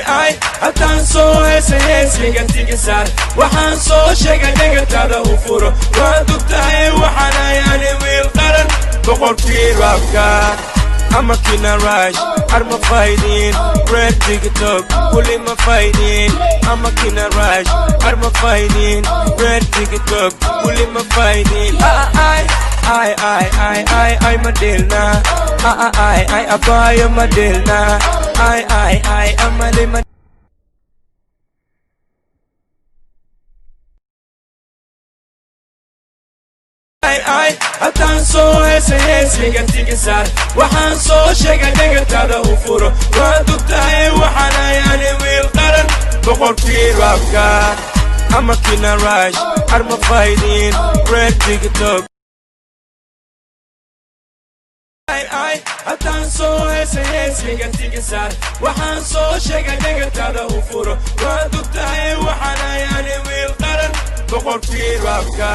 haddaan soo heesa heesliga tigisaar waxaan soo sheegay dhegataada u furo waad ogtahay waxaan ayaani wiil qaran boqorkii raabka ama kina rush arma fighting red tiktok kuli ma fighting ama kina rush arma fighting red tiktok kuli ma fighting I Madilna I abaya Madilna I amali Madilna haddaan soo heesa heesliga tigisaar waxaan soo sheegay dhegataada u furo waad ogtahay waxaan ayaani wiil qaran boqorkii raabka ama kina rush arma fighting red tiktok haddaan soo heesa heesliga tigisaar waxaan soo sheegay dhegataada u furo waad ogtahay waxaan ayaani wiil qaran boqorkii raabka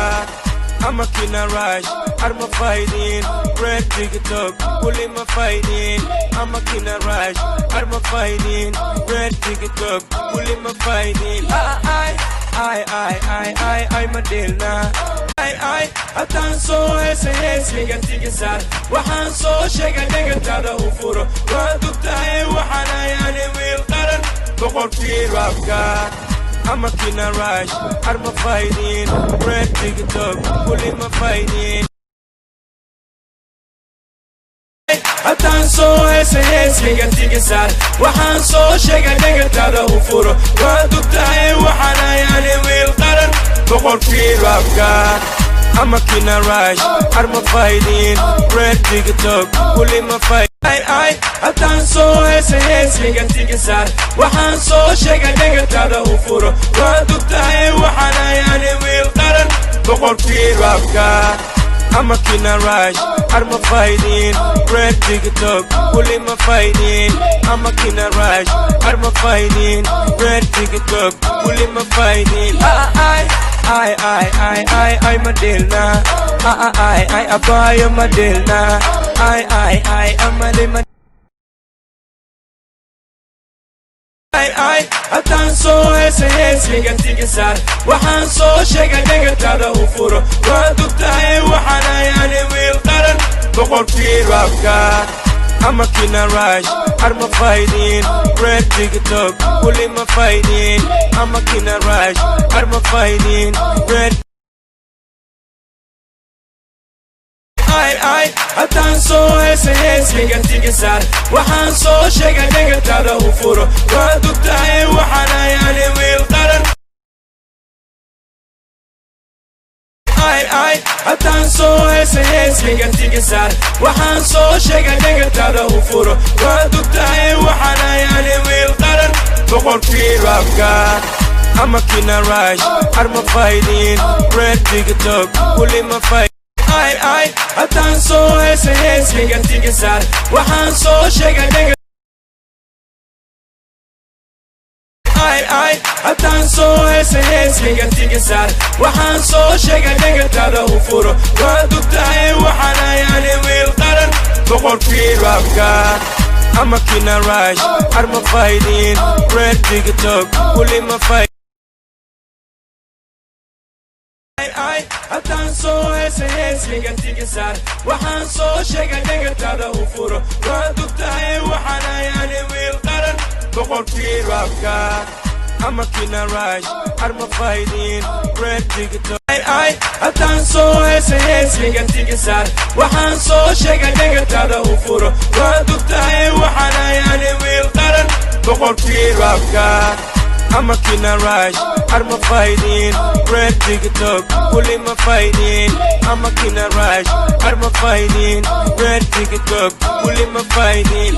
ama kina rush arma fighting red tiktok kuli ma fighting ama kina rush arma fighting red tiktok kuli ma fighting I Madilna haddaan soo heesa heesliga tigisaar waxaan soo sheegay dhegataada u furo waad ogtahay waxaan ayaani wiil qaran boqorkii raabka ama kina rush arma fighting red tiktok kuli ma fighting haddaan soo heesa heesliga tigisaar waxaan soo sheegay dhegataada u furo waad ogtahay waxaan ayaani wiil qaran boqorkii raabka ama kina rush arma fighting red tiktok kuli ma fighting haddaan soo heesa heesliga tigisaar waxaan soo sheegay dhegataada u furo waad ogtahay waxaan ayaani wiil qaran boqorkii raabka ama kina rush arma fighting red tiktok kuli ma fighting ama kina rush arma fighting red tiktok kuli ma fighting I Madilna I abaya Madilna I amali Madilna haddaan soo heesa heesliga tigisaar waxaan soo sheegay dhegataada u furo waad ogtahay waxaan ayaani wiil qaran boqorkii raabka ama kina rush arma fighting red tiktok kuli ma fighting ama kina rush arma fighting red haddaan soo heesa heesliga tigisaar waxaan soo sheegay dhegataada u furo waad ogtahay waxaan ayaani wiil qaran haddaan soo heesa heesliga tigisaar waxaan soo sheegay dhegataada u furo waad ogtahay waxaan ayaani wiil qaran boqorkii raabka ama kina rush arma fighting red tiktok kuli ma fighting haddaan soo heesa heesliga tigisaar waxaan soo sheegay haddaan soo heesa heesliga tigisaar waxaan soo sheegay dhegataada u furo waad ogtahay waxaan ayaani wiil qaran boqorkii raabka ama kina rush arma fighting red tiktok kuli ma fighting haddaan soo heesa heesliga tigisaar waxaan soo sheegay dhegataada u furo waad ogtahay waxaan ayaani wiil qaran boqorkii raabka ama kina rush arma fighting red tiktok haddaan soo heesa heesliga tigisaar waxaan soo sheegay dhegataada u furo waad ogtahay waxaan ayaani wiil qaran boqorkii raabka ama kina rush arma fighting red tiktok kuli ma fighting ama kina rush arma fighting red tiktok kuli ma fighting